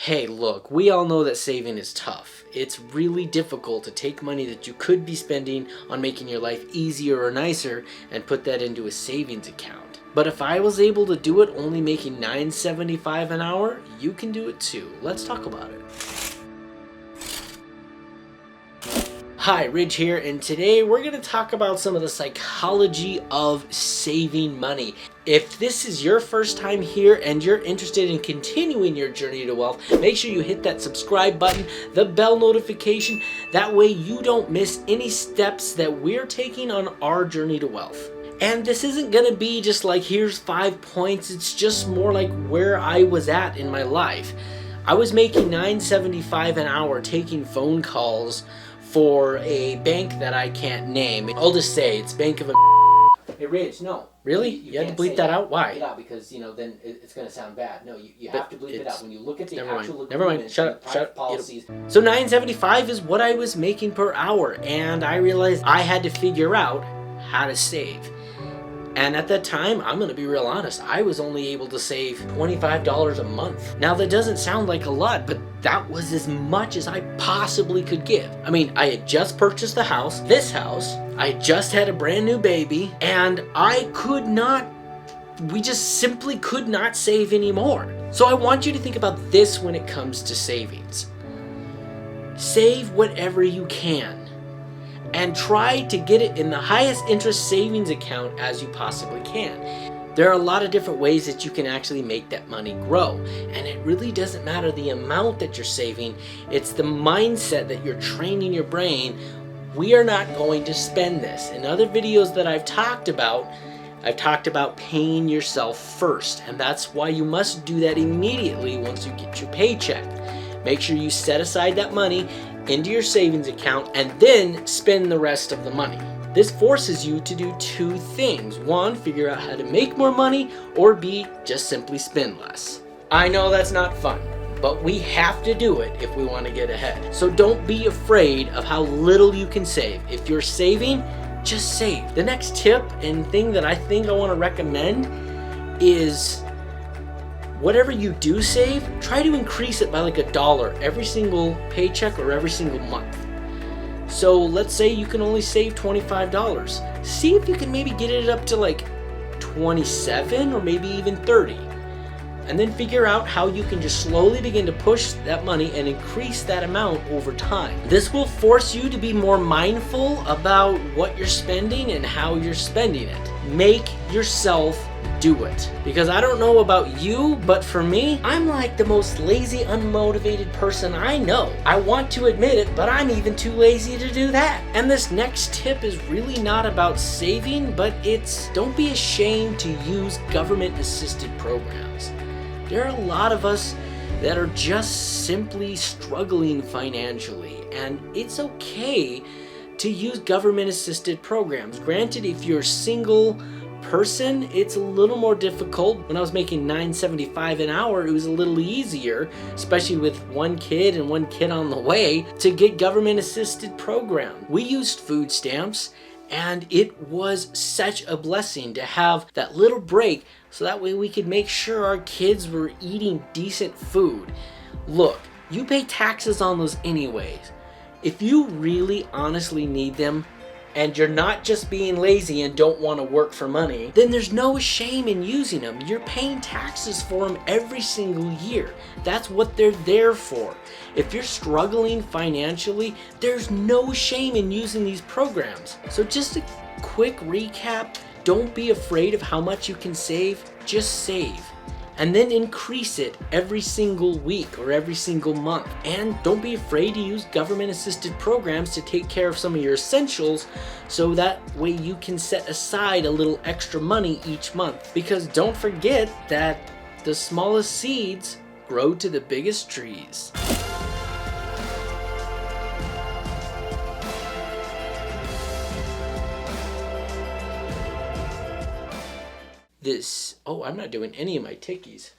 Hey, look, we all know that saving is tough. It's really difficult to take money that you could be spending on making your life easier or nicer and put that into a savings account. But if I was able to do it only making $9.75 an hour, you can do it too. Let's talk about it. Hi, Ridge here, and today we're going to talk about some of the psychology of saving money. If this is your first time here and you're interested in continuing your journey to wealth, make sure you hit that subscribe button, the bell notification. That way you don't miss any steps that we're taking on our journey to wealth. And this isn't going to be just like, here's 5 points. It's just more like where I was at in my life. I was making $9.75 an hour taking phone calls for a bank that I can't name. I'll just say it's Bank of Hey, Ridge, no. Really? You had to bleep that out? Why? Yeah, because, then it's going to sound bad. No, you have to bleep it out. When you look at the actual Never mind. Shut up. policies. So $9.75 is what I was making per hour, and I realized I had to figure out how to save. And at that time, I'm going to be real honest, I was only able to save $25 a month. Now that doesn't sound like a lot, but that was as much as I possibly could give. I mean, I had just purchased the house, this house, I just had a brand new baby, and we just simply could not save anymore. So I want you to think about this when it comes to savings. Save whatever you can, and try to get it in the highest interest savings account as you possibly can. There are a lot of different ways that you can actually make that money grow, and it really doesn't matter the amount that you're saving. It's the mindset that you're training your brain. We are not going to spend this. In other videos that I've talked about paying yourself first, and that's why you must do that immediately once you get your paycheck. Make sure you set aside that money into your savings account and then spend the rest of the money. This forces you to do two things. One, figure out how to make more money, or B, just simply spend less. I know that's not fun, but we have to do it if we want to get ahead. So don't be afraid of how little you can save. If you're saving, just save. The next tip and thing that I think I want to recommend is whatever you do save, try to increase it by like $1 every single paycheck or every single month. So let's say you can only save $25. See if you can maybe get it up to like 27 or maybe even 30. And then figure out how you can just slowly begin to push that money and increase that amount over time. This will force you to be more mindful about what you're spending and how you're spending it. Make yourself do it. Because I don't know about you, but for me, I'm like the most lazy, unmotivated person I know. I want to admit it, but I'm even too lazy to do that. And this next tip is really not about saving, but it's don't be ashamed to use government-assisted programs. There are a lot of us that are just simply struggling financially, and it's okay to use government-assisted programs. Granted, if you're a single person, it's a little more difficult. When I was making $9.75 an hour, it was a little easier, especially with one kid and one kid on the way, to get government-assisted program. We used food stamps, and it was such a blessing to have that little break so that way we could make sure our kids were eating decent food. Look, you pay taxes on those anyways. If you really honestly need them, and you're not just being lazy and don't want to work for money, then there's no shame in using them. You're paying taxes for them every single year. That's what they're there for. If you're struggling financially, there's no shame in using these programs. So just a quick recap, don't be afraid of how much you can save, just save. And then increase it every single week or every single month. And don't be afraid to use government-assisted programs to take care of some of your essentials, so that way you can set aside a little extra money each month. Because don't forget that the smallest seeds grow to the biggest trees. I'm not doing any of my tickies.